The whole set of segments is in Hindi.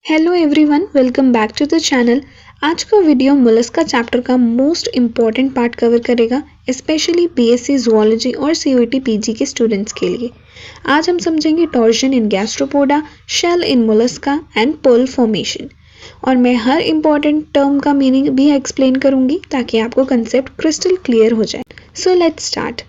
Hello everyone, welcome back to the channel. आज का वीडियो मोलस्का चैप्टर का मोस्ट इम्पॉर्टेंट पार्ट कवर करेगा, स्पेशली बीएससी ज़ूलॉजी और सीयूईटी पीजी के स्टूडेंट्स के लिए। आज हम समझेंगे torsion in Gastropoda, shell in Mollusca and pearl formation. और मैं हर इम्पॉर्टेंट टर्म का मीनिंग भी एक्सप्लेन करूंगी ताकि आपको कंसेप्ट क्रिस्टल क्लियर हो जाए। So let's start.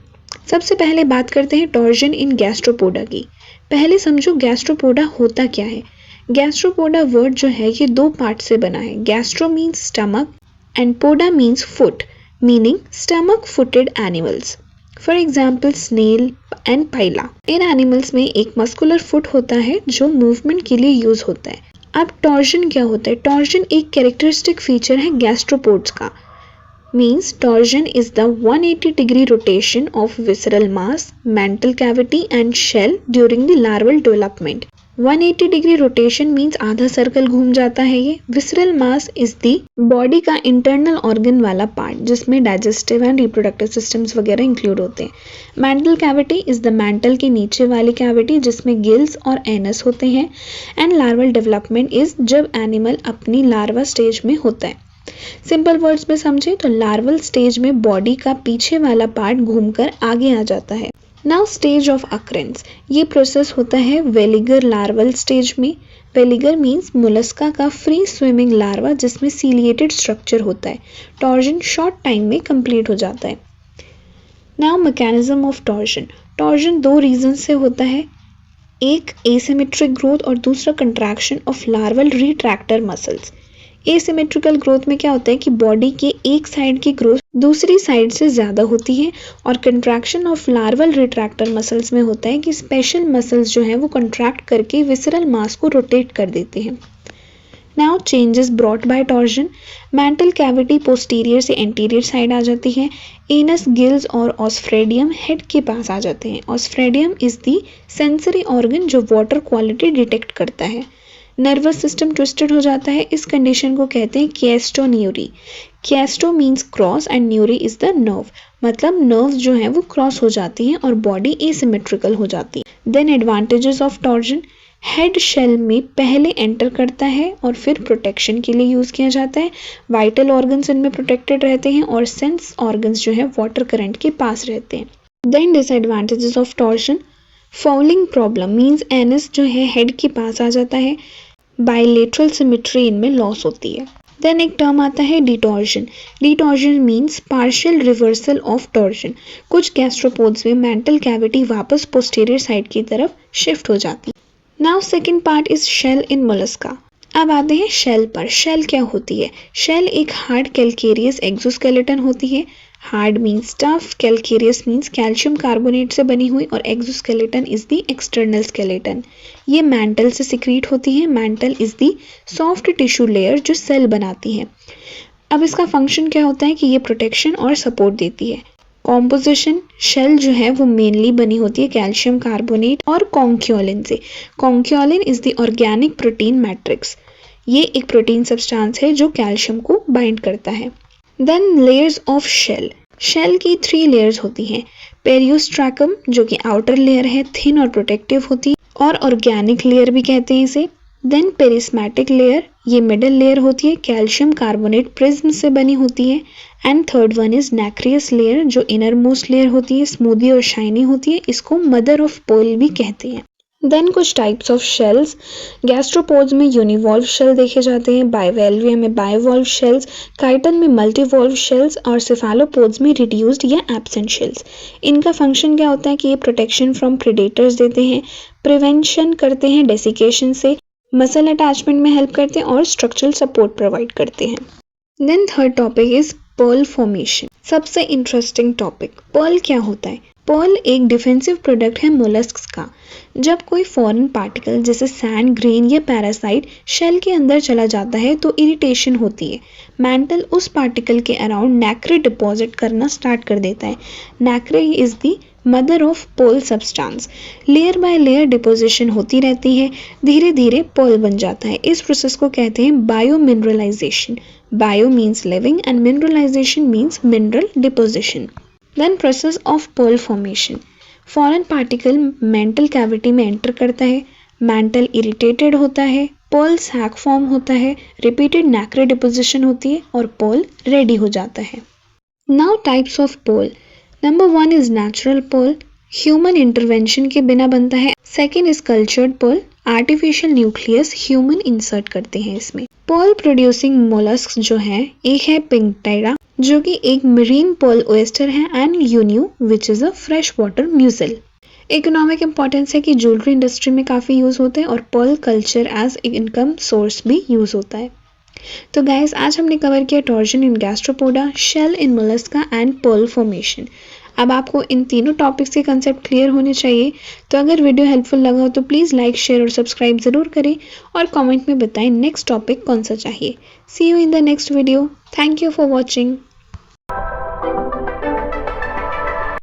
सबसे पहले बात करते हैं टॉर्जन इन गैस्ट्रोपोडा की। पहले समझो गैस्ट्रोपोडा होता क्या है। गैस्ट्रोपोडा वर्ड जो है ये दो पार्ट से बना है। Gastro means stomach and poda means foot, meaning stomach footed animals. For example snail and Pila. In animals में एक मस्कुलर फुट होता है जो मूवमेंट के लिए यूज होता है। अब टॉर्जन क्या होता है? टॉर्जन एक कैरेक्टरिस्टिक फीचर है गैस्ट्रोपोड्स का। Means torsion is the 180 degree rotation of visceral mass, mantle cavity and shell during the larval development. 180 degree rotation means आधा सर्कल घूम जाता है ये। Visceral mass is the body का इंटरनल ऑर्गन वाला पार्ट जिसमें डाइजेस्टिव एंड रिप्रोडक्टिव सिस्टम्स वगैरह इंक्लूड होते हैं। Mantle cavity is the mantle के नीचे वाली कैविटी जिसमें गिल्स और एनस होते हैं। एंड लार्वल डेवलपमेंट इज जब एनिमल अपनी लार्वा स्टेज में होता है। सिंपल वर्ड्स में समझे तो लार्वल स्टेज में बॉडी का पीछे वाला पार्ट घूमकर आगे आ जाता है। नाउ स्टेज ऑफ अक्रेंस, ये प्रोसेस होता है वेलिगर लार्वल स्टेज में। वेलिगर मीन्स मोलस्का का फ्री स्विमिंग लार्वा जिसमें सीलिएटेड स्ट्रक्चर होता है। टॉर्जन शॉर्ट टाइम में कंप्लीट हो जाता है। Now mechanism of torsion. Torsion दो रीजन से होता है, एक एसिमेट्रिक ग्रोथ और दूसरा contraction of larval retractor muscles. Asymmetrical growth में क्या होता है कि बॉडी के एक साइड की ग्रोथ दूसरी साइड से ज़्यादा होती है, और contraction of larval retractor muscles में होता है कि स्पेशल मसल्स जो हैं वो कंट्रैक्ट करके विसरल मास को रोटेट कर देते हैं। Now changes brought by torsion. Mantle cavity posterior से एंटीरियर साइड आ जाती है। एनस, गिल्स और ऑस्फ्रेडियम हेड के पास आ जाते हैं। ऑस्फ्रेडियम इज दी सेंसरी ऑर्गन जो वाटर क्वालिटी डिटेक्ट करता है। नर्वस सिस्टम ट्विस्टेड हो जाता है, इस कंडीशन को कहते हैं chiastoneury. Chiasto means cross and neury is the nerve, मतलब नर्व्स जो हैं वो क्रॉस हो जाती हैं और बॉडी एसिमेट्रिकल हो जाती है। Then advantages of torsion. Head shell में पहले एंटर करता है और फिर प्रोटेक्शन के लिए यूज किया जाता है। वाइटल ऑर्गन्स इनमें प्रोटेक्टेड रहते हैं और सेंस ऑर्गन्स जो है वाटर करंट के पास रहते हैं। Then disadvantages of torsion. Fouling problem means anus जो है हेड के पास आ जाता है। बायलेटरल सिमेट्री इनमें लॉस होती है। देन एक टर्म आता है detorsion. Detorsion means partial reversal of torsion. कुछ गैस्ट्रोपोड्स में मेंटल कैविटी वापस पोस्टीरियर साइड की तरफ शिफ्ट हो जाती है। Now second part is shell in Mollusca. अब आते हैं शेल पर। शेल क्या होती है? शेल एक हार्ड कैल्केरियस एक्सोस्केलेटन होती है। Hard means tough, calcareous means calcium carbonate से बनी हुई, और exoskeleton is the external skeleton. ये मैंटल से सिक्रीट होती है। Mantle is the soft tissue layer जो सेल बनाती है। अब इसका फंक्शन क्या होता है कि ये प्रोटेक्शन और सपोर्ट देती है। कॉम्पोजिशन, शेल जो है वो मेनली बनी होती है कैल्शियम कार्बोनेट और कॉन्क्योलिन से। Conchiolin is the organic protein matrix. ये एक प्रोटीन सब्सटेंस है जो कैल्शियम को बाइंड करता है। Then layers of shell. Shell की 3 लेयर्स होती हैं। पेरियोस्ट्रैकम जो कि आउटर लेयर है, थिन और प्रोटेक्टिव होती है, और ऑर्गेनिक लेयर भी कहते हैं इसे। देन पेरिस्मेटिक लेयर, ये मिडल लेयर होती है, कैल्शियम कार्बोनेट प्रिज्म से बनी होती है। And third one is nacreous layer जो इनर मोस्ट लेयर होती है, स्मूदी और शाइनी होती है, इसको मदर ऑफ पर्ल भी कहते हैं। देन कुछ टाइप्स ऑफ शेल्स। गैस्ट्रोपोड्स में यूनिवॉल्व शेल देखे जाते हैं, बाइवेल्विया में बाइवॉल्व शेल्स, काइटन में मल्टीवॉल्व शेल्स, और सेफेलोपोड्स में रिड्यूस्ड या एब्सेंट शेल्स। इनका फंक्शन क्या होता है कि ये प्रोटेक्शन फ्रॉम प्रेडेटर्स देते हैं, प्रिवेंशन करते हैं डेसिकेशन से, मसल अटैचमेंट में हेल्प करते हैं और स्ट्रक्चरल सपोर्ट प्रोवाइड करते हैं। Then third topic is pearl formation. सबसे इंटरेस्टिंग टॉपिक, पर्ल क्या होता है? पर्ल एक डिफेंसिव प्रोडक्ट है मोलस्क्स का। जब कोई फॉरेन पार्टिकल जैसे सैंड, ग्रेन या पैरासाइट शेल के अंदर चला जाता है तो इरिटेशन होती है। मैंटल उस पार्टिकल के अराउंड नैक्रे डिपॉजिट करना स्टार्ट कर देता है। Nacre is the mother of pearl substance. Layer by layer deposition होती रहती है, धीरे धीरे पर्ल बन जाता है। इस प्रोसेस को कहते हैं bio mineralisation. Bio means living and mineralisation means mineral deposition. Then process of pearl formation. Foreign particle mantle cavity में एंटर करता है, मेंटल इरिटेटेड होता है, पर्ल सैक फॉर्म होता है, रिपीटेड नैक्रे डिपोजिशन होती है और पर्ल रेडी हो जाता है। Now types of pearl. Number 1 is natural pearl, human intervention के बिना बनता है। Second is cultured pearl, artificial nucleus human insert करते हैं इसमें। पर्ल प्रोड्यूसिंग मोलस्क जो है, एक है पिंकटेरा जो कि एक मरीन पर्ल ओएस्टर है and Unio which is a fresh water mussel. Economic importance है कि ज्वेलरी इंडस्ट्री में काफ़ी यूज़ होते हैं और pearl culture as income source भी यूज़ होता है। तो गाइस आज हमने कवर किया torsion in Gastropoda, shell in Mollusca and pearl formation. अब आपको इन तीनों टॉपिक्स के कंसेप्ट क्लियर होने चाहिए। तो अगर वीडियो हेल्पफुल लगा हो तो प्लीज़ लाइक, शेयर और सब्सक्राइब ज़रूर करें और कमेंट में बताएं नेक्स्ट टॉपिक कौन सा चाहिए। See you in the next video. Thank you for watching.